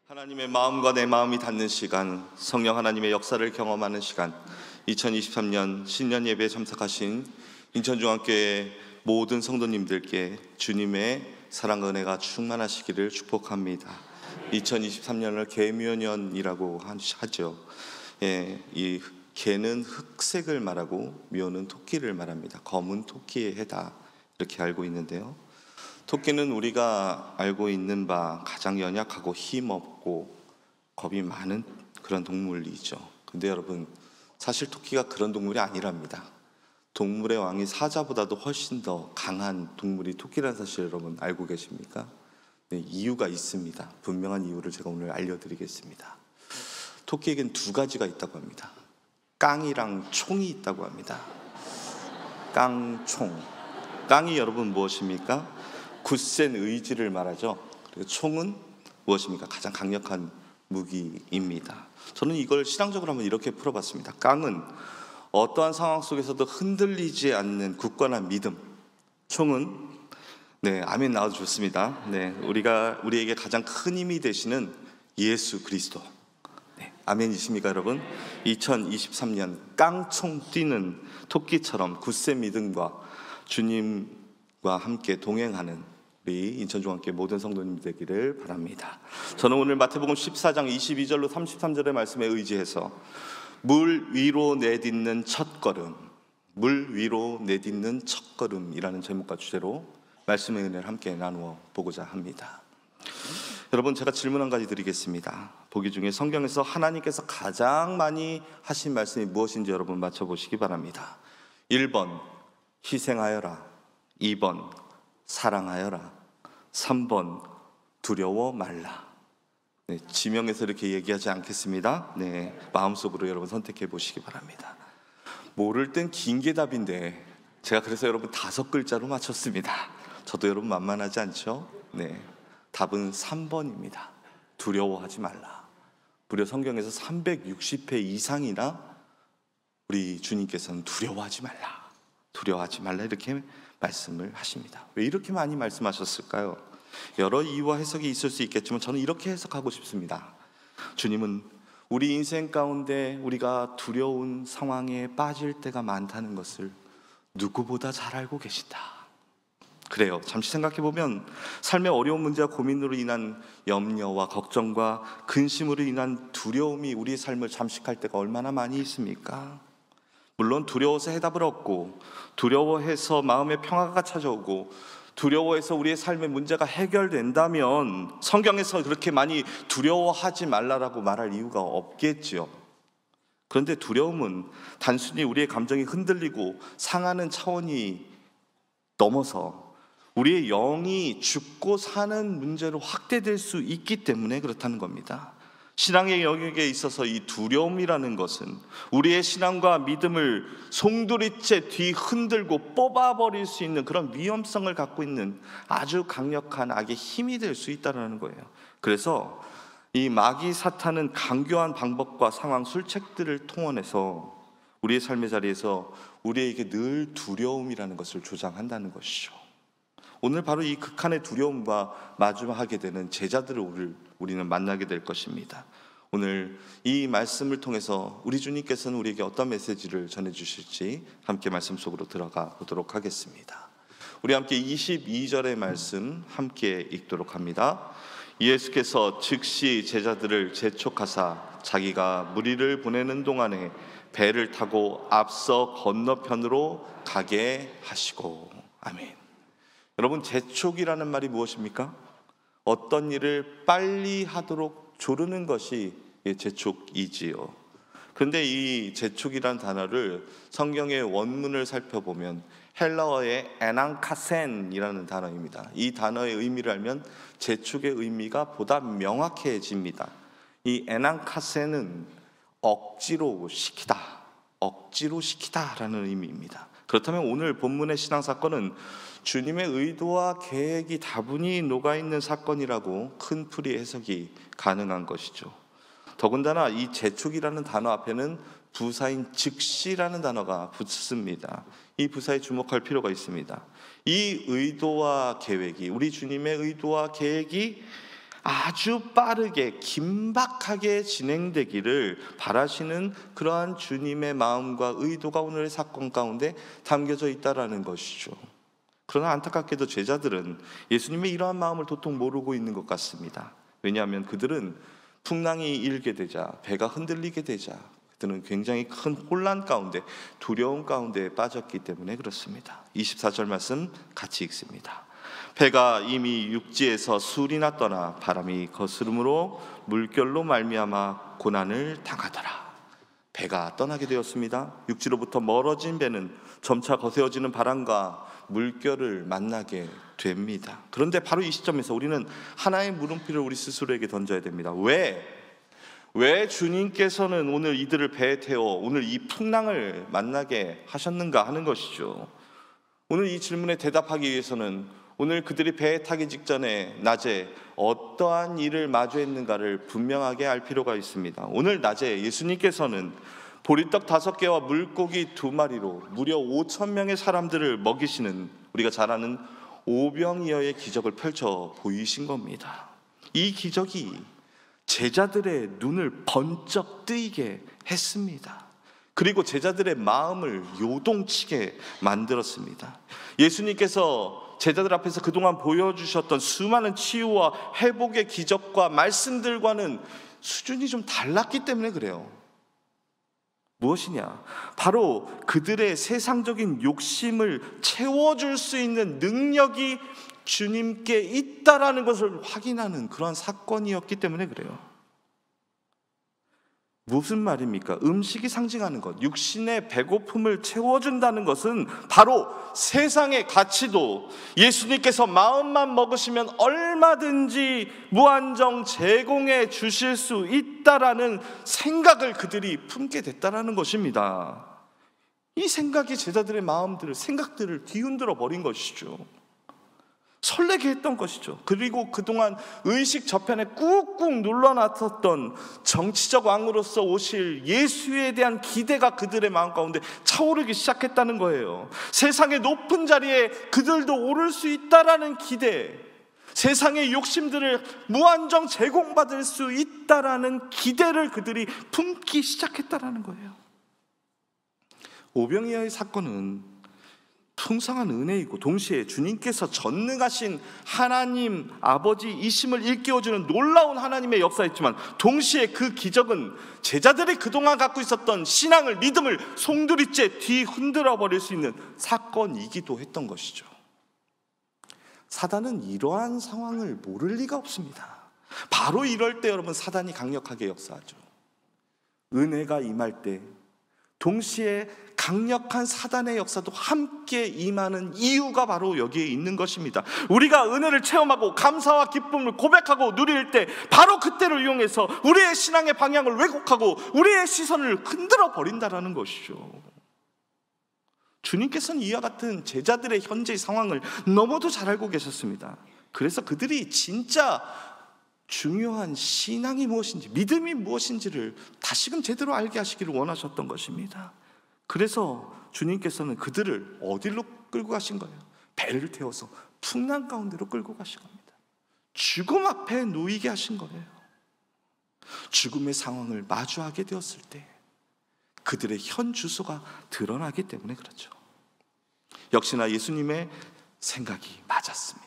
하나님의 마음과 내 마음이 닿는 시간, 성령 하나님의 역사를 경험하는 시간, 2023년 신년 예배에 참석하신 인천중앙교회 모든 성도님들께 주님의 사랑과 은혜가 충만하시기를 축복합니다. 2023년을 개묘년이라고 하죠. 이 개는 흑색을 말하고 묘는 토끼를 말합니다. 검은 토끼의 해다 이렇게 알고 있는데요, 토끼는 우리가 알고 있는 바 가장 연약하고 힘없고 겁이 많은 그런 동물이죠. 근데 여러분, 사실 토끼가 그런 동물이 아니랍니다. 동물의 왕이 사자보다도 훨씬 더 강한 동물이 토끼라는 사실 여러분 알고 계십니까? 네, 이유가 있습니다. 분명한 이유를 제가 오늘 알려드리겠습니다. 토끼에겐 두 가지가 있다고 합니다. 깡이랑 총이 있다고 합니다. 깡총. 깡이 여러분 무엇입니까? 굳센 의지를 말하죠. 그리고 총은 무엇입니까? 가장 강력한 무기입니다. 저는 이걸 신앙적으로 한번 이렇게 풀어봤습니다. 깡은 어떠한 상황 속에서도 흔들리지 않는 굳건한 믿음. 총은 아멘 나와도 좋습니다. 우리에게 가장 큰 힘이 되시는 예수 그리스도. 아멘이십니까 여러분? 2023년 깡총 뛰는 토끼처럼 굳센 믿음과 주님과 함께 동행하는 우리 인천중앙교회 모든 성도님 되기를 바랍니다. 저는 오늘 마태복음 14장 22절로 33절의 말씀에 의지해서 물 위로 내딛는 첫걸음, 물 위로 내딛는 첫걸음이라는 제목과 주제로 말씀의 은혜를 함께 나누어 보고자 합니다. 여러분, 제가 질문 한 가지 드리겠습니다. 보기 중에 성경에서 하나님께서 가장 많이 하신 말씀이 무엇인지 여러분 맞춰보시기 바랍니다. 1번 희생하여라, 2번 사랑하여라, 3번 두려워 말라. 지명에서 이렇게 얘기하지 않겠습니다. 마음속으로 여러분 선택해 보시기 바랍니다. 모를 땐 긴 게 답인데 제가 그래서 여러분 5글자로 맞췄습니다. 저도 여러분 만만하지 않죠? 답은 3번입니다. 두려워하지 말라. 무려 성경에서 360회 이상이나 우리 주님께서는 두려워하지 말라, 두려워하지 말라 이렇게 말씀을 하십니다. 왜 이렇게 많이 말씀하셨을까요? 여러 이유와 해석이 있을 수 있겠지만 저는 이렇게 해석하고 싶습니다. 주님은 우리 인생 가운데 우리가 두려운 상황에 빠질 때가 많다는 것을 누구보다 잘 알고 계신다. 그래요. 잠시 생각해보면 삶의 어려운 문제와 고민으로 인한 염려와 걱정과 근심으로 인한 두려움이 우리의 삶을 잠식할 때가 얼마나 많이 있습니까? 물론 두려워서 해답을 얻고, 두려워해서 마음의 평화가 찾아오고, 두려워해서 우리의 삶의 문제가 해결된다면 성경에서 그렇게 많이 두려워하지 말라라고 말할 이유가 없겠지요. 그런데 두려움은 단순히 우리의 감정이 흔들리고 상하는 차원이 넘어서 우리의 영이 죽고 사는 문제로 확대될 수 있기 때문에 그렇다는 겁니다. 신앙의 영역에 있어서 이 두려움이라는 것은 우리의 신앙과 믿음을 송두리째 뒤흔들고 뽑아버릴 수 있는 그런 위험성을 갖고 있는 아주 강력한 악의 힘이 될 수 있다는 거예요. 그래서 이 마귀 사탄은 강교한 방법과 상황, 술책들을 통원해서 우리의 삶의 자리에서 우리에게 늘 두려움이라는 것을 조장한다는 것이죠. 오늘 바로 이 극한의 두려움과 마주하게 되는 제자들을 우리는 만나게 될 것입니다. 오늘 이 말씀을 통해서 우리 주님께서는 우리에게 어떤 메시지를 전해주실지 함께 말씀 속으로 들어가 보도록 하겠습니다. 우리 함께 22절의 말씀 함께 읽도록 합니다. 예수께서 즉시 제자들을 재촉하사 자기가 무리를 보내는 동안에 배를 타고 앞서 건너편으로 가게 하시고. 아멘. 여러분, 재촉이라는 말이 무엇입니까? 어떤 일을 빨리 하도록 조르는 것이 재촉이지요. 그런데 이 재촉이라는 단어를 성경의 원문을 살펴보면 헬라어의 에난카센이라는 단어입니다. 이 단어의 의미를 알면 재촉의 의미가 보다 명확해집니다. 이 에난카센은 억지로 시키다, 억지로 시키다라는 의미입니다. 그렇다면 오늘 본문의 신앙사건은 주님의 의도와 계획이 다분히 녹아있는 사건이라고 큰 풀이 해석이 가능한 것이죠. 더군다나 이 재촉이라는 단어 앞에는 부사인 즉시라는 단어가 붙습니다. 이 부사에 주목할 필요가 있습니다. 이 의도와 계획이, 우리 주님의 의도와 계획이 아주 빠르게 긴박하게 진행되기를 바라시는 그러한 주님의 마음과 의도가 오늘의 사건 가운데 담겨져 있다라는 것이죠. 그러나 안타깝게도 제자들은 예수님의 이러한 마음을 도통 모르고 있는 것 같습니다. 왜냐하면 그들은 풍랑이 일게 되자, 배가 흔들리게 되자 그들은 굉장히 큰 혼란 가운데, 두려움 가운데 빠졌기 때문에 그렇습니다. 24절 말씀 같이 읽습니다. 배가 이미 육지에서 술이나 떠나 바람이 거스름으로 물결로 말미암아 고난을 당하더라. 배가 떠나게 되었습니다. 육지로부터 멀어진 배는 점차 거세어지는 바람과 물결을 만나게 됩니다. 그런데 바로 이 시점에서 우리는 하나의 물음표를 우리 스스로에게 던져야 됩니다. 왜 주님께서는 오늘 이들을 배에 태워 오늘 이 풍랑을 만나게 하셨는가 하는 것이죠. 오늘 이 질문에 대답하기 위해서는 오늘 그들이 배에 타기 직전에 낮에 어떠한 일을 마주했는가를 분명하게 알 필요가 있습니다. 오늘 낮에 예수님께서는 보리떡 5개와 물고기 2마리로 무려 5,000명의 사람들을 먹이시는 우리가 잘 아는 오병이어의 기적을 펼쳐 보이신 겁니다. 이 기적이 제자들의 눈을 번쩍 뜨이게 했습니다. 그리고 제자들의 마음을 요동치게 만들었습니다. 예수님께서 제자들 앞에서 그동안 보여주셨던 수많은 치유와 회복의 기적과 말씀들과는 수준이 좀 달랐기 때문에 그래요. 무엇이냐? 바로 그들의 세상적인 욕심을 채워줄 수 있는 능력이 주님께 있다라는 것을 확인하는 그런 사건이었기 때문에 그래요. 무슨 말입니까? 음식이 상징하는 것, 육신의 배고픔을 채워준다는 것은 바로 세상의 가치도 예수님께서 마음만 먹으시면 얼마든지 무한정 제공해 주실 수 있다라는 생각을 그들이 품게 됐다라는 것입니다. 이 생각이 제자들의 마음들을, 생각들을 뒤흔들어 버린 것이죠. 설레게 했던 것이죠. 그리고 그동안 의식 저편에 꾹꾹 눌러놨었던 정치적 왕으로서 오실 예수에 대한 기대가 그들의 마음 가운데 차오르기 시작했다는 거예요. 세상의 높은 자리에 그들도 오를 수 있다라는 기대, 세상의 욕심들을 무한정 제공받을 수 있다라는 기대를 그들이 품기 시작했다라는 거예요. 오병이어의 사건은 풍성한 은혜이고 동시에 주님께서 전능하신 하나님 아버지이심을 일깨워주는 놀라운 하나님의 역사였지만, 동시에 그 기적은 제자들이 그동안 갖고 있었던 신앙을, 믿음을 송두리째 뒤흔들어 버릴 수 있는 사건이기도 했던 것이죠. 사단은 이러한 상황을 모를 리가 없습니다. 바로 이럴 때 여러분, 사단이 강력하게 역사하죠. 은혜가 임할 때 동시에 강력한 사단의 역사도 함께 임하는 이유가 바로 여기에 있는 것입니다. 우리가 은혜를 체험하고 감사와 기쁨을 고백하고 누릴 때 바로 그때를 이용해서 우리의 신앙의 방향을 왜곡하고 우리의 시선을 흔들어 버린다라는 것이죠. 주님께서는 이와 같은 제자들의 현재의 상황을 너무도 잘 알고 계셨습니다. 그래서 그들이 진짜 중요한 신앙이 무엇인지, 믿음이 무엇인지를 다시금 제대로 알게 하시기를 원하셨던 것입니다. 그래서 주님께서는 그들을 어디로 끌고 가신 거예요? 배를 태워서 풍랑 가운데로 끌고 가신 겁니다. 죽음 앞에 놓이게 하신 거예요. 죽음의 상황을 마주하게 되었을 때 그들의 현 주소가 드러나기 때문에 그렇죠. 역시나 예수님의 생각이 맞았습니다.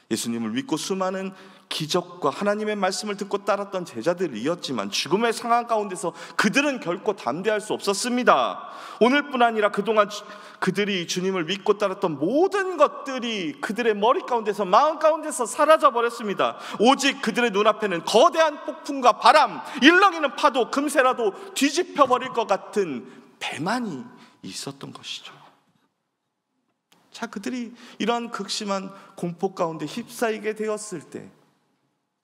예수님을 믿고 수많은 기적과 하나님의 말씀을 듣고 따랐던 제자들이었지만 죽음의 상황 가운데서 그들은 결코 담대할 수 없었습니다. 오늘뿐 아니라 그동안 그들이 주님을 믿고 따랐던 모든 것들이 그들의 머리 가운데서, 마음 가운데서 사라져 버렸습니다. 오직 그들의 눈앞에는 거대한 폭풍과 바람, 일렁이는 파도, 금세라도 뒤집혀 버릴 것 같은 배만이 있었던 것이죠. 자, 그들이 이러한 극심한 공포 가운데 휩싸이게 되었을 때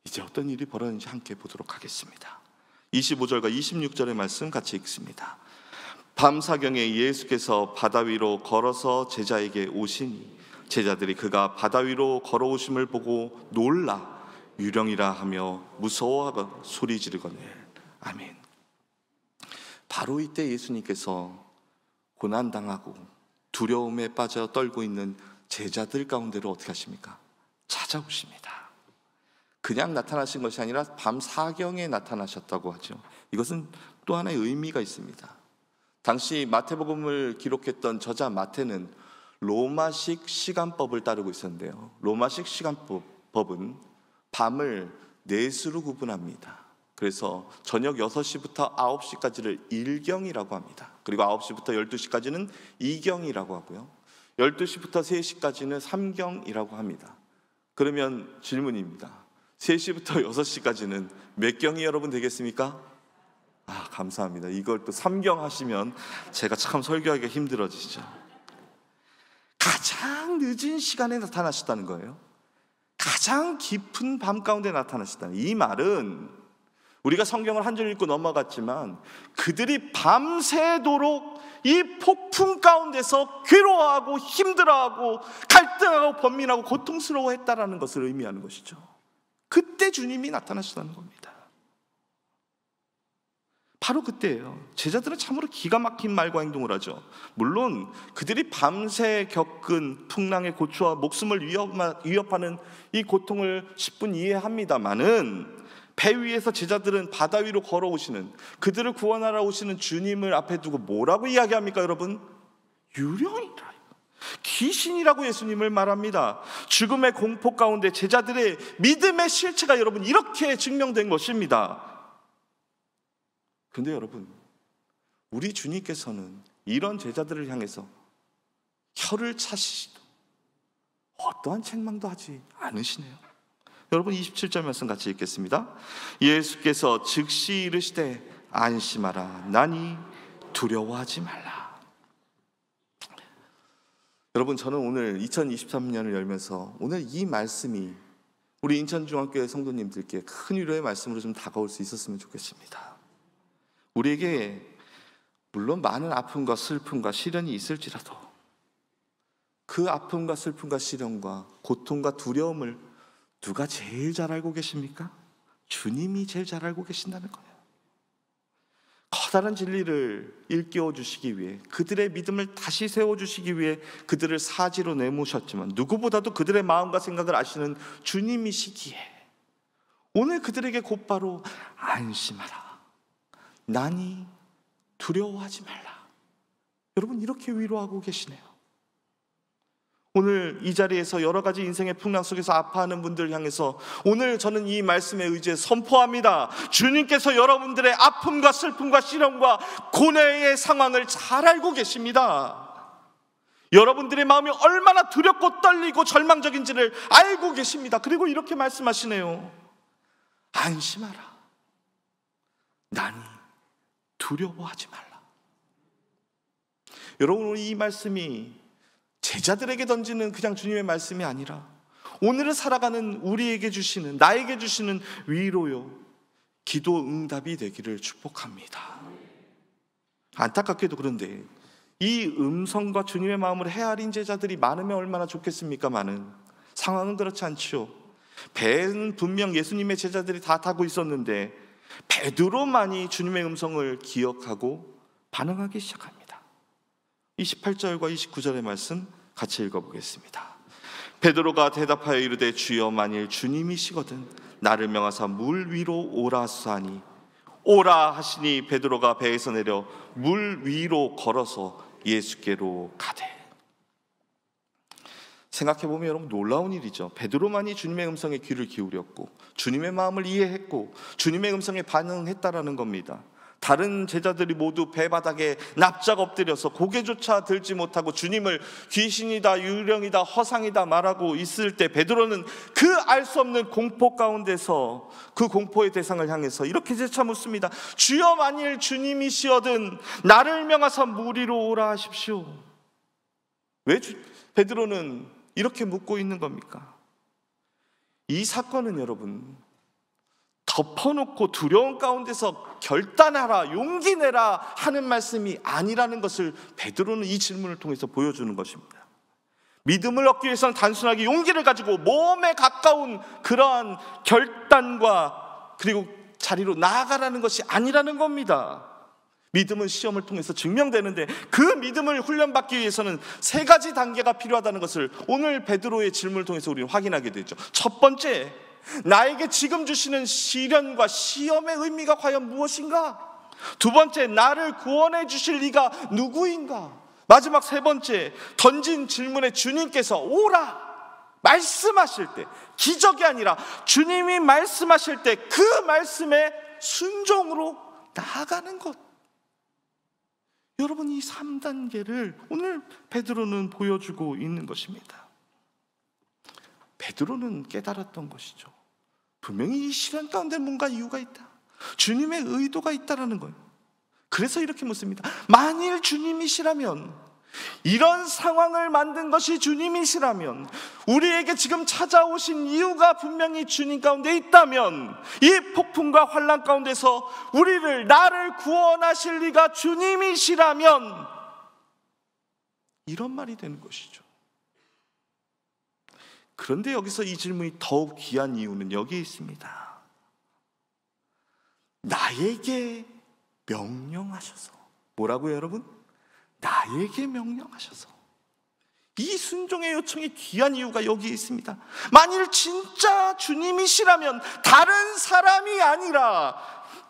이제 어떤 일이 벌어졌는지 함께 보도록 하겠습니다. 25절과 26절의 말씀 같이 읽습니다. 밤사경에 예수께서 바다 위로 걸어서 제자에게 오시니 제자들이 그가 바다 위로 걸어오심을 보고 놀라 유령이라 하며 무서워하고 소리 지르거늘. 아멘. 바로 이때 예수님께서 고난당하고 두려움에 빠져 떨고 있는 제자들 가운데로 어떻게 하십니까? 찾아오십니다. 그냥 나타나신 것이 아니라 밤 사경에 나타나셨다고 하죠. 이것은 또 하나의 의미가 있습니다. 당시 마태복음을 기록했던 저자 마태는 로마식 시간법을 따르고 있었는데요, 로마식 시간법은 밤을 4수로 구분합니다. 그래서 저녁 6시부터 9시까지를 1경이라고 합니다. 그리고 9시부터 12시까지는 2경이라고 하고요, 12시부터 3시까지는 3경이라고 합니다. 그러면 질문입니다. 3시부터 6시까지는 몇 경이 여러분 되겠습니까? 감사합니다. 이걸 또 3경 하시면 제가 참 설교하기가 힘들어지죠. 가장 늦은 시간에 나타나셨다는 거예요. 가장 깊은 밤 가운데 나타나셨다는, 이 말은 우리가 성경을 한 줄 읽고 넘어갔지만 그들이 밤새도록 이 폭풍 가운데서 괴로워하고 힘들어하고 갈등하고 번민하고 고통스러워했다라는 것을 의미하는 것이죠. 그때 주님이 나타나셨다는 겁니다. 바로 그때예요. 제자들은 참으로 기가 막힌 말과 행동을 하죠. 물론 그들이 밤새 겪은 풍랑의 고초와 목숨을 위협하는 이 고통을 10분 이해합니다마는, 배 위에서 제자들은 바다 위로 걸어오시는, 그들을 구원하러 오시는 주님을 앞에 두고 뭐라고 이야기합니까 여러분? 유령이라, 귀신이라고 예수님을 말합니다. 죽음의 공포 가운데 제자들의 믿음의 실체가 여러분 이렇게 증명된 것입니다. 그런데 여러분, 우리 주님께서는 이런 제자들을 향해서 혀를 차시지도 어떠한 책망도 하지 않으시네요. 여러분 27절 말씀 같이 읽겠습니다. 예수께서 즉시 이르시되 안심하라, 나니 두려워하지 말라. 여러분, 저는 오늘 2023년을 열면서 오늘 이 말씀이 우리 인천중앙교회 성도님들께 큰 위로의 말씀으로 좀 다가올 수 있었으면 좋겠습니다. 우리에게 물론 많은 아픔과 슬픔과 시련이 있을지라도 그 아픔과 슬픔과 시련과 고통과 두려움을 누가 제일 잘 알고 계십니까? 주님이 제일 잘 알고 계신다는 거예요. 커다란 진리를 일깨워 주시기 위해, 그들의 믿음을 다시 세워주시기 위해 그들을 사지로 내모셨지만 누구보다도 그들의 마음과 생각을 아시는 주님이시기에 오늘 그들에게 곧바로 안심하라, 나니 두려워하지 말라, 여러분 이렇게 위로하고 계시네요. 오늘 이 자리에서 여러 가지 인생의 풍랑 속에서 아파하는 분들을 향해서 오늘 저는 이 말씀에 의지해 선포합니다. 주님께서 여러분들의 아픔과 슬픔과 시련과 고뇌의 상황을 잘 알고 계십니다. 여러분들의 마음이 얼마나 두렵고 떨리고 절망적인지를 알고 계십니다. 그리고 이렇게 말씀하시네요. 안심하라, 나니 두려워하지 말라. 여러분, 오늘 이 말씀이 제자들에게 던지는 그냥 주님의 말씀이 아니라 오늘을 살아가는 우리에게 주시는, 나에게 주시는 위로요, 기도 응답이 되기를 축복합니다. 안타깝게도 그런데 이 음성과 주님의 마음을 헤아린 제자들이 많으면 얼마나 좋겠습니까마는 상황은 그렇지 않지요. 배는 분명 예수님의 제자들이 다 타고 있었는데 베드로만이 주님의 음성을 기억하고 반응하기 시작합니다. 28절과 29절의 말씀 같이 읽어보겠습니다. 베드로가 대답하여 이르되 주여, 만일 주님이시거든 나를 명하사 물 위로 오라 하사니, 오라 하시니 베드로가 배에서 내려 물 위로 걸어서 예수께로 가되. 생각해보면 여러분 놀라운 일이죠. 베드로만이 주님의 음성에 귀를 기울였고 주님의 마음을 이해했고 주님의 음성에 반응했다라는 겁니다. 다른 제자들이 모두 배바닥에 납작 엎드려서 고개조차 들지 못하고 주님을 귀신이다, 유령이다, 허상이다 말하고 있을 때 베드로는 그 알 수 없는 공포 가운데서 그 공포의 대상을 향해서 이렇게 재차 묻습니다. 주여, 만일 주님이시거든 나를 명하사 물 위로 오라 하십시오. 왜 베드로는 이렇게 묻고 있는 겁니까? 이 사건은 여러분 덮어놓고 두려운 가운데서 결단하라, 용기 내라 하는 말씀이 아니라는 것을 베드로는 이 질문을 통해서 보여주는 것입니다. 믿음을 얻기 위해서는 단순하게 용기를 가지고 몸에 가까운 그러한 결단과 그리고 자리로 나아가라는 것이 아니라는 겁니다. 믿음은 시험을 통해서 증명되는데 그 믿음을 훈련받기 위해서는 3가지 단계가 필요하다는 것을 오늘 베드로의 질문을 통해서 우리는 확인하게 되죠. 첫 번째, 나에게 지금 주시는 시련과 시험의 의미가 과연 무엇인가? 두 번째, 나를 구원해 주실 이가 누구인가? 마지막 세 번째, 던진 질문에 주님께서 오라 말씀하실 때, 기적이 아니라 주님이 말씀하실 때 그 말씀에 순종으로 나아가는 것. 여러분, 이 3단계를 오늘 베드로는 보여주고 있는 것입니다. 베드로는 깨달았던 것이죠. 분명히 이 시련 가운데 뭔가 이유가 있다. 주님의 의도가 있다라는 거예요. 그래서 이렇게 묻습니다. 만일 주님이시라면, 이런 상황을 만든 것이 주님이시라면, 우리에게 지금 찾아오신 이유가 분명히 주님 가운데 있다면, 이 폭풍과 환난 가운데서 나를 구원하실 리가 주님이시라면, 이런 말이 되는 것이죠. 그런데 여기서 이 질문이 더욱 귀한 이유는 여기에 있습니다. 나에게 명령하셔서. 뭐라고요, 여러분? 나에게 명령하셔서. 이 순종의 요청이 귀한 이유가 여기에 있습니다. 만일 진짜 주님이시라면 다른 사람이 아니라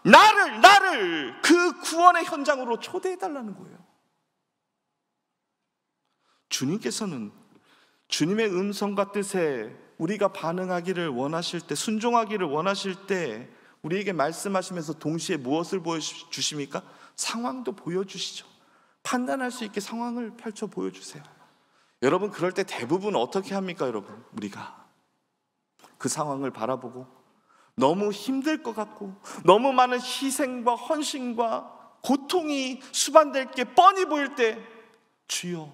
나를 그 구원의 현장으로 초대해달라는 거예요. 주님께서는 주님의 음성과 뜻에 우리가 반응하기를 원하실 때, 순종하기를 원하실 때 우리에게 말씀하시면서 동시에 무엇을 보여주십니까? 상황도 보여주시죠. 판단할 수 있게 상황을 펼쳐 보여주세요. 여러분, 그럴 때 대부분 어떻게 합니까? 여러분, 우리가 그 상황을 바라보고 너무 힘들 것 같고 너무 많은 희생과 헌신과 고통이 수반될 게 뻔히 보일 때, 주여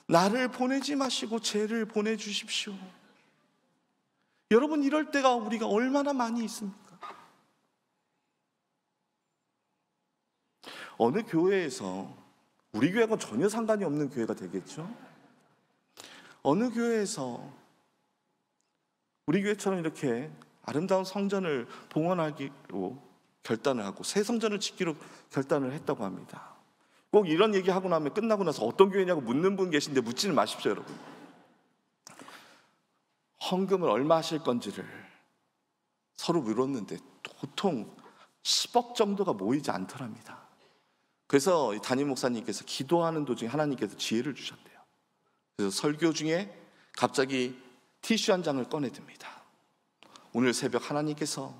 나를 보내지 마시고 쟤를 보내주십시오. 여러분, 이럴 때가 우리가 얼마나 많이 있습니까? 어느 교회에서, 우리 교회가 전혀 상관이 없는 교회가 되겠죠? 어느 교회에서 우리 교회처럼 이렇게 아름다운 성전을 봉헌하기로 결단을 하고 새 성전을 짓기로 결단을 했다고 합니다. 꼭 이런 얘기하고 나면 끝나고 나서 어떤 교회냐고 묻는 분 계신데 묻지는 마십시오, 여러분. 헌금을 얼마 하실 건지를 서로 물었는데 보통 10억 정도가 모이지 않더랍니다. 그래서 담임 목사님께서 기도하는 도중에 하나님께서 지혜를 주셨대요. 그래서 설교 중에 갑자기 티슈 한 장을 꺼내듭니다. 오늘 새벽 하나님께서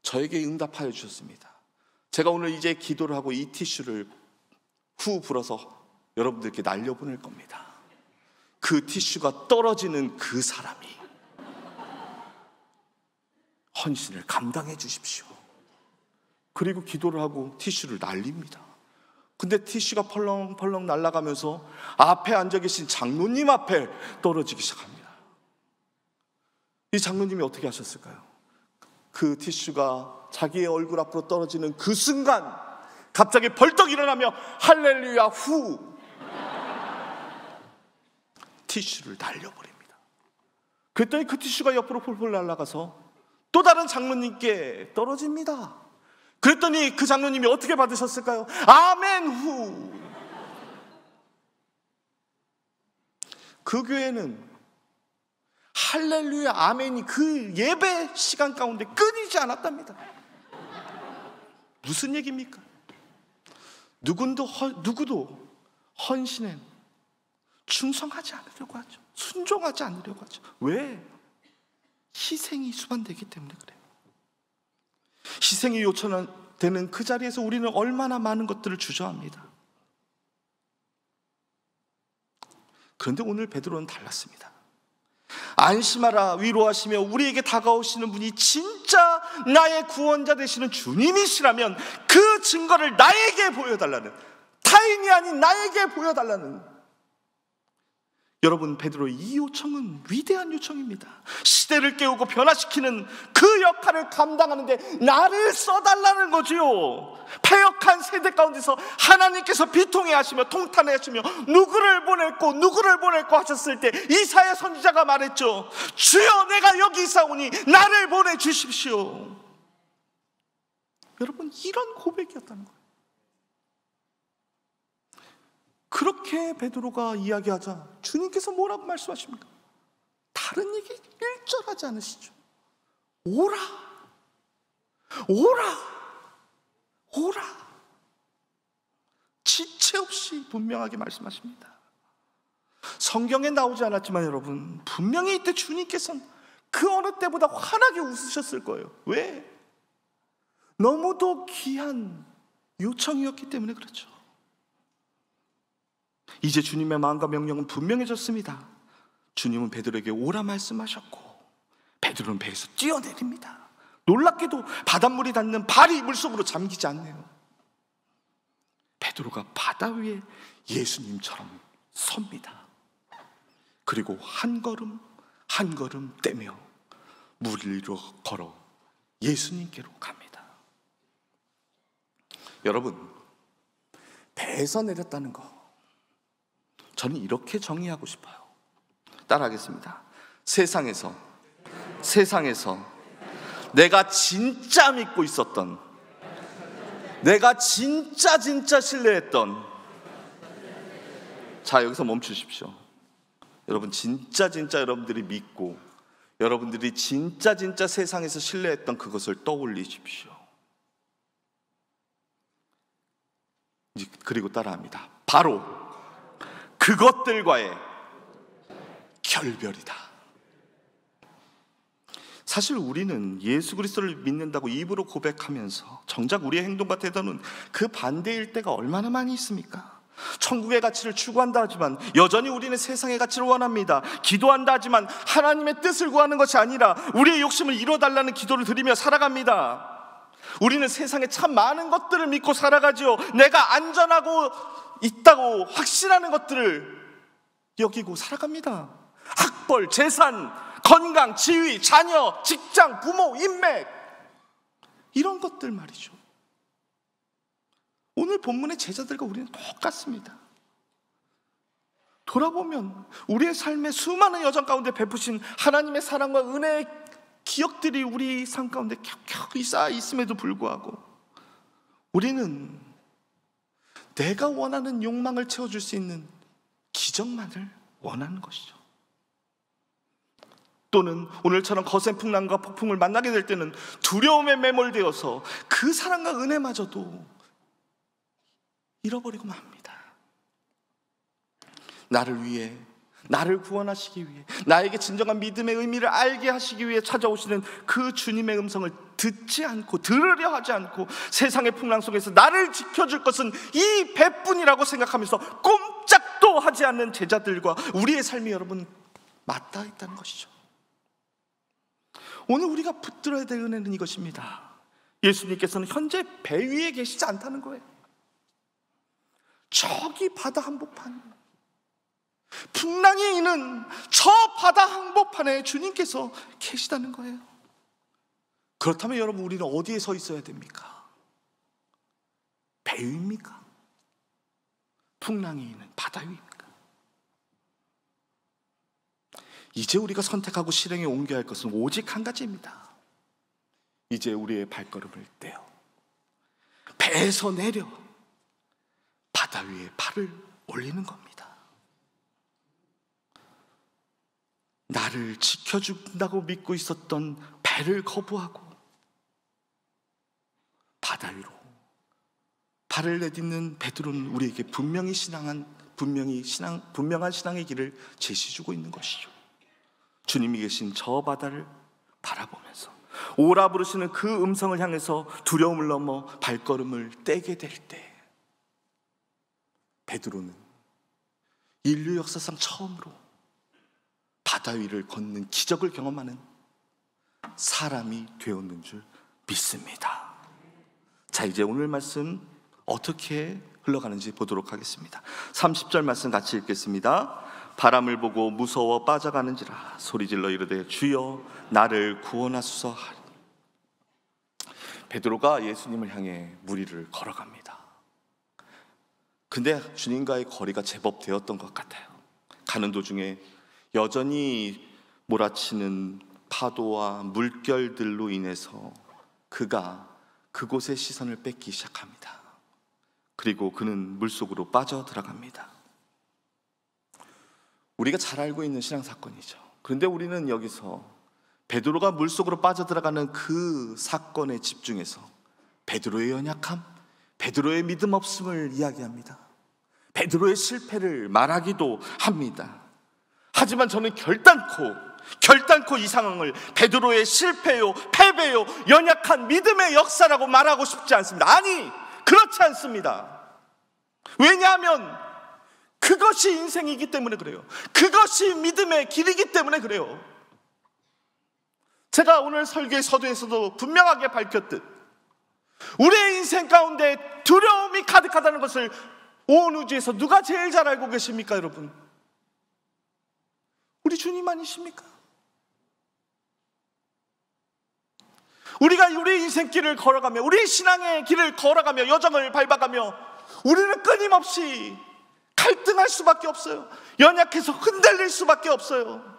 저에게 응답하여 주셨습니다. 제가 오늘 이제 기도를 하고 이 티슈를 후 불어서 여러분들께 날려보낼 겁니다. 그 티슈가 떨어지는 그 사람이 헌신을 감당해 주십시오. 그리고 기도를 하고 티슈를 날립니다. 근데 티슈가 펄렁펄렁 날아가면서 앞에 앉아 계신 장로님 앞에 떨어지기 시작합니다. 이 장로님이 어떻게 하셨을까요? 그 티슈가 자기의 얼굴 앞으로 떨어지는 그 순간 갑자기 벌떡 일어나며 할렐루야 후 티슈를 날려버립니다. 그랬더니 그 티슈가 옆으로 폴폴 날아가서 또 다른 장로님께 떨어집니다. 그랬더니 그 장로님이 어떻게 받으셨을까요? 아멘 후. 그 교회는 할렐루야 아멘이 그 예배 시간 가운데 끊이지 않았답니다. 무슨 얘기입니까? 누구도 헌신에 충성하지 않으려고 하죠. 순종하지 않으려고 하죠. 왜? 희생이 수반되기 때문에 그래요. 희생이 요청되는 그 자리에서 우리는 얼마나 많은 것들을 주저합니다. 그런데 오늘 베드로는 달랐습니다. 안심하라 위로하시며 우리에게 다가오시는 분이 진짜 나의 구원자 되시는 주님이시라면 그 증거를 나에게 보여달라는, 타인이 아닌 나에게 보여달라는. 여러분, 베드로의 이 요청은 위대한 요청입니다. 시대를 깨우고 변화시키는 그 역할을 감당하는데 나를 써달라는 거지요. 패역한 세대 가운데서 하나님께서 비통해 하시며 통탄해 하시며 누구를 보낼고 하셨을 때 이사야 선지자가 말했죠. 주여 내가 여기 있사오니 나를 보내주십시오. 여러분, 이런 고백이었다는 거예요. 그렇게 베드로가 이야기하자 주님께서 뭐라고 말씀하십니까? 다른 얘기 일절하지 않으시죠. 오라, 오라, 오라. 지체 없이 분명하게 말씀하십니다. 성경에 나오지 않았지만 여러분, 분명히 이때 주님께서는 그 어느 때보다 환하게 웃으셨을 거예요. 왜? 너무도 귀한 요청이었기 때문에 그렇죠. 이제 주님의 마음과 명령은 분명해졌습니다. 주님은 베드로에게 오라 말씀하셨고 베드로는 배에서 뛰어내립니다. 놀랍게도 바닷물이 닿는 발이 물속으로 잠기지 않네요. 베드로가 바다 위에 예수님처럼 섭니다. 그리고 한 걸음 한 걸음 떼며 물 위로 걸어 예수님께로 갑니다. 여러분, 배에서 내렸다는 거, 저는 이렇게 정의하고 싶어요. 따라하겠습니다. 세상에서 내가 진짜 믿고 있었던, 내가 진짜 신뢰했던, 자, 여기서 멈추십시오. 여러분, 진짜 여러분들이 믿고 여러분들이 진짜 세상에서 신뢰했던 그것을 떠올리십시오. 그리고 따라합니다. 바로 그것들과의 결별이다. 사실 우리는 예수 그리스도를 믿는다고 입으로 고백하면서 정작 우리의 행동과 태도는 그 반대일 때가 얼마나 많이 있습니까? 천국의 가치를 추구한다 하지만 여전히 우리는 세상의 가치를 원합니다. 기도한다 하지만 하나님의 뜻을 구하는 것이 아니라 우리의 욕심을 이뤄달라는 기도를 드리며 살아갑니다. 우리는 세상에 참 많은 것들을 믿고 살아가지요. 내가 안전하고 있다고 확신하는 것들을 여기고 살아갑니다. 학벌, 재산, 건강, 지위, 자녀, 직장, 부모, 인맥, 이런 것들 말이죠. 오늘 본문의 제자들과 우리는 똑같습니다. 돌아보면 우리의 삶의 수많은 여정 가운데 베푸신 하나님의 사랑과 은혜의 기억들이 우리 삶 가운데 켜켜이 쌓여 있음에도 불구하고 우리는 내가 원하는 욕망을 채워줄 수 있는 기적만을 원하는 것이죠. 또는 오늘처럼 거센 풍랑과 폭풍을 만나게 될 때는 두려움에 매몰되어서 그 사랑과 은혜마저도 잃어버리고 맙니다. 나를 위해, 나를 구원하시기 위해, 나에게 진정한 믿음의 의미를 알게 하시기 위해 찾아오시는 그 주님의 음성을 듣지 않고 들으려 하지 않고 세상의 풍랑 속에서 나를 지켜줄 것은 이 배뿐이라고 생각하면서 꼼짝도 하지 않는 제자들과 우리의 삶이 여러분 맞닿아 있다는 것이죠. 오늘 우리가 붙들어야 될 은혜는 이것입니다. 예수님께서는 현재 배 위에 계시지 않다는 거예요. 저기 바다 한복판, 풍랑이 있는 저 바다 한복판에 주님께서 계시다는 거예요. 그렇다면 여러분, 우리는 어디에 서 있어야 됩니까? 배 위입니까? 풍랑이 있는 바다 위입니까? 이제 우리가 선택하고 실행에 옮겨야 할 것은 오직 한 가지입니다. 이제 우리의 발걸음을 떼어 배에서 내려 바다 위에 발을 올리는 겁니다. 나를 지켜준다고 믿고 있었던 배를 거부하고 바다 위로 발을 내딛는 베드로는 우리에게 분명한 신앙의 길을 제시주고 있는 것이죠. 주님이 계신 저 바다를 바라보면서 오라 부르시는 그 음성을 향해서 두려움을 넘어 발걸음을 떼게 될 때 베드로는 인류 역사상 처음으로 바다 위를 걷는 기적을 경험하는 사람이 되었는 줄 믿습니다. 자, 이제 오늘 말씀 어떻게 흘러가는지 보도록 하겠습니다. 30절 말씀 같이 읽겠습니다. 바람을 보고 무서워 빠져가는지라 소리질러 이르되 주여 나를 구원하소서 하리. 베드로가 예수님을 향해 물 위를 걸어갑니다. 근데 주님과의 거리가 제법 되었던 것 같아요. 가는 도중에 여전히 몰아치는 파도와 물결들로 인해서 그가 그곳의 시선을 뺏기 시작합니다. 그리고 그는 물속으로 빠져 들어갑니다. 우리가 잘 알고 있는 신앙 사건이죠. 그런데 우리는 여기서 베드로가 물속으로 빠져들어가는 그 사건에 집중해서 베드로의 연약함, 베드로의 믿음 없음을 이야기합니다. 베드로의 실패를 말하기도 합니다. 하지만 저는 결단코 이 상황을 베드로의 실패요, 패배요, 연약한 믿음의 역사라고 말하고 싶지 않습니다. 아니, 그렇지 않습니다. 왜냐하면 그것이 인생이기 때문에 그래요. 그것이 믿음의 길이기 때문에 그래요. 제가 오늘 설교의 서두에서도 분명하게 밝혔듯 우리의 인생 가운데 두려움이 가득하다는 것을 온 우주에서 누가 제일 잘 알고 계십니까, 여러분? 우리 주님 아니십니까? 우리가 우리 인생길을 걸어가며, 우리 신앙의 길을 걸어가며, 여정을 밟아가며 우리는 끊임없이 갈등할 수밖에 없어요. 연약해서 흔들릴 수밖에 없어요.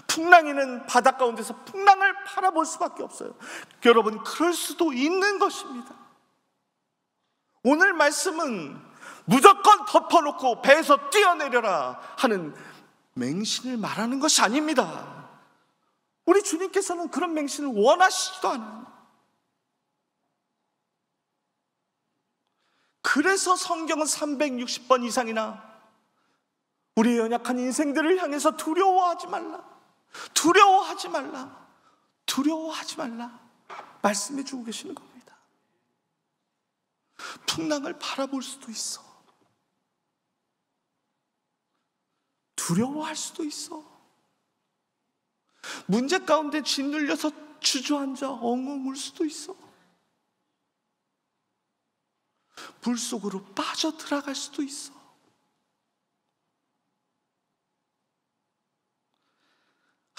풍랑이는 바다 가운데서 풍랑을 바라볼 수밖에 없어요. 여러분, 그럴 수도 있는 것입니다. 오늘 말씀은 무조건 덮어놓고 배에서 뛰어내려라 하는 맹신을 말하는 것이 아닙니다. 우리 주님께서는 그런 맹신을 원하시지도 않아요. 그래서 성경은 360번 이상이나 우리의 연약한 인생들을 향해서 두려워하지 말라 말씀해 주고 계시는 겁니다. 풍랑을 바라볼 수도 있어. 두려워할 수도 있어. 문제 가운데 짓눌려서 주저앉아 엉엉 울 수도 있어. 물속으로 빠져들어갈 수도 있어.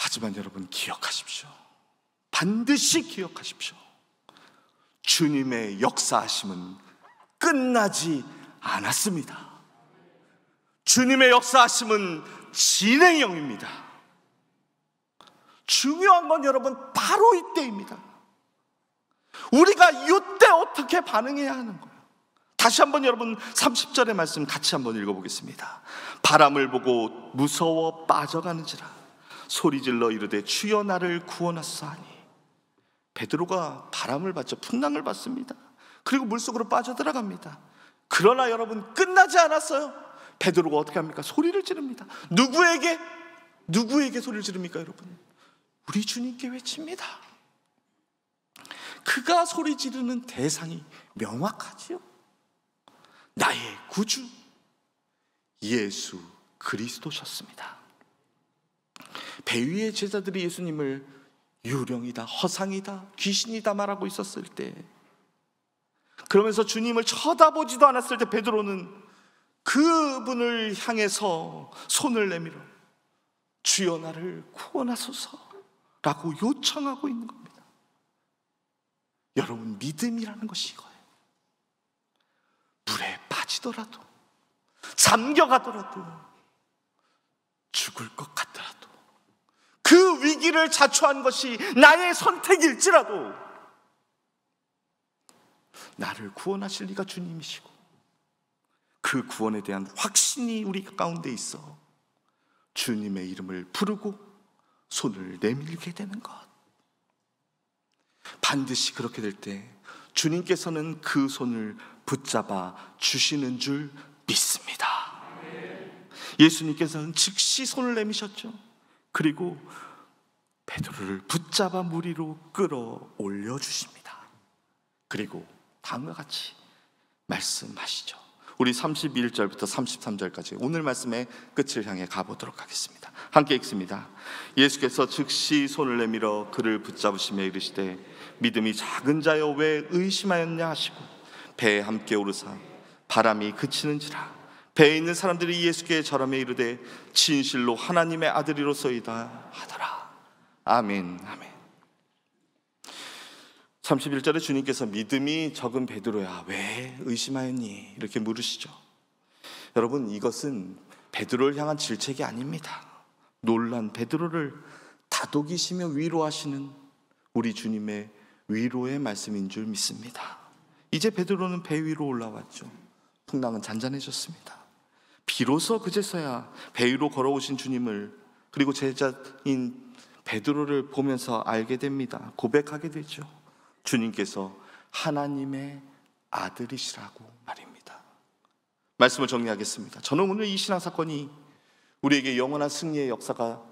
하지만 여러분, 기억하십시오. 반드시 기억하십시오. 주님의 역사하심은 끝나지 않았습니다. 주님의 역사하심은 진행형입니다. 중요한 건 여러분, 바로 이때입니다. 우리가 이때 어떻게 반응해야 하는 거예요? 다시 한번 여러분 30절의 말씀 같이 한번 읽어보겠습니다. 바람을 보고 무서워 빠져가는지라 소리질러 이르되 주여 나를 구원하사하니. 베드로가 바람을 받죠. 풍랑을 받습니다. 그리고 물속으로 빠져들어갑니다. 그러나 여러분, 끝나지 않았어요. 베드로가 어떻게 합니까? 소리를 지릅니다. 누구에게 소리를 지릅니까, 여러분? 우리 주님께 외칩니다. 그가 소리 지르는 대상이 명확하지요. 나의 구주 예수 그리스도셨습니다. 배 위의 제자들이 예수님을 유령이다, 허상이다, 귀신이다 말하고 있었을 때, 그러면서 주님을 쳐다보지도 않았을 때 베드로는 그분을 향해서 손을 내밀어 주여 나를 구원하소서라고 요청하고 있는 겁니다. 여러분, 믿음이라는 것이 이거예요. 물에 빠지더라도, 잠겨가더라도, 죽을 것 같더라도, 그 위기를 자초한 것이 나의 선택일지라도 나를 구원하실 리가 주님이시고, 그 구원에 대한 확신이 우리 가운데 있어 주님의 이름을 부르고 손을 내밀게 되는 것. 반드시 그렇게 될 때 주님께서는 그 손을 붙잡아 주시는 줄 믿습니다. 예수님께서는 즉시 손을 내미셨죠. 그리고 베드로를 붙잡아 물 위로 끌어올려 주십니다. 그리고 다음과 같이 말씀하시죠. 우리 31절부터 33절까지 오늘 말씀의 끝을 향해 가보도록 하겠습니다. 함께 읽습니다. 예수께서 즉시 손을 내밀어 그를 붙잡으시며 이르시되 믿음이 작은 자여 왜 의심하였냐 하시고 배에 함께 오르사 바람이 그치는지라. 배에 있는 사람들이 예수께 절하며 이르되 진실로 하나님의 아들이로소이다 하더라. 아멘. 아멘. 31절에 주님께서 믿음이 적은 베드로야 왜 의심하였니? 이렇게 물으시죠. 여러분, 이것은 베드로를 향한 질책이 아닙니다. 놀란 베드로를 다독이시며 위로하시는 우리 주님의 위로의 말씀인 줄 믿습니다. 이제 베드로는 배 위로 올라왔죠. 풍랑은 잔잔해졌습니다. 비로소 그제서야 배 위로 걸어오신 주님을, 그리고 제자인 베드로를 보면서 알게 됩니다. 고백하게 되죠. 주님께서 하나님의 아들이시라고 말입니다. 말씀을 정리하겠습니다. 저는 오늘 이 신앙 사건이 우리에게 영원한 승리의 역사가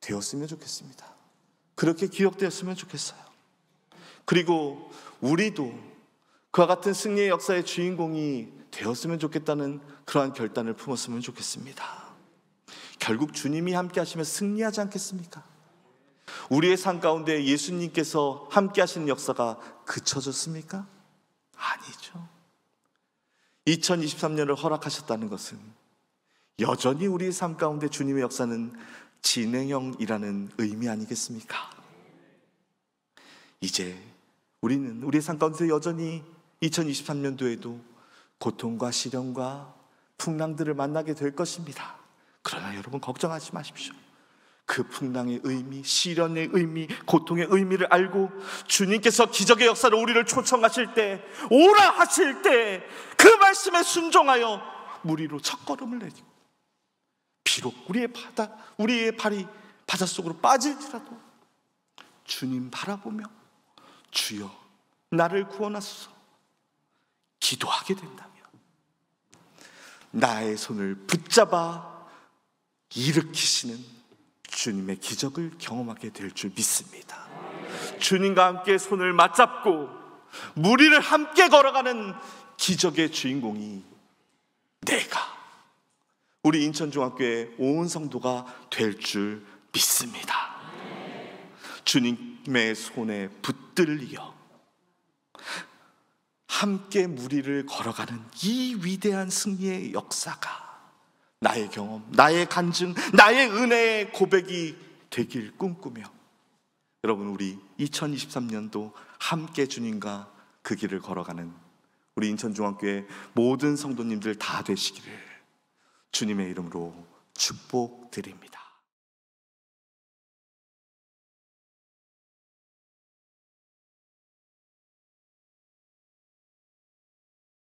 되었으면 좋겠습니다. 그렇게 기억되었으면 좋겠어요. 그리고 우리도 그와 같은 승리의 역사의 주인공이 되었으면 좋겠다는 그러한 결단을 품었으면 좋겠습니다. 결국 주님이 함께 하시면 승리하지 않겠습니까? 우리의 삶 가운데 예수님께서 함께 하시는 역사가 그쳐졌습니까? 아니죠. 2023년을 허락하셨다는 것은 여전히 우리의 삶 가운데 주님의 역사는 진행형이라는 의미 아니겠습니까? 이제 우리는 우리의 삶 가운데 여전히 2023년도에도 고통과 시련과 풍랑들을 만나게 될 것입니다. 그러나 여러분 걱정하지 마십시오. 그 풍랑의 의미, 시련의 의미, 고통의 의미를 알고 주님께서 기적의 역사로 우리를 초청하실 때, 오라 하실 때 그 말씀에 순종하여 무리로 첫걸음을 내디고, 비록 우리의 발이 바닷속으로 빠질지라도 주님 바라보며 주여 나를 구원하소서 기도하게 된다면 나의 손을 붙잡아 일으키시는 주님의 기적을 경험하게 될 줄 믿습니다. 주님과 함께 손을 맞잡고 무리를 함께 걸어가는 기적의 주인공이 내가, 우리 인천중학교의 온 성도가 될 줄 믿습니다. 주님의 손에 붙들려 함께 무리를 걸어가는 이 위대한 승리의 역사가 나의 경험, 나의 간증, 나의 은혜의 고백이 되길 꿈꾸며, 여러분 우리 2023년도 함께 주님과 그 길을 걸어가는 우리 인천중학교의 모든 성도님들 다 되시기를 주님의 이름으로 축복드립니다.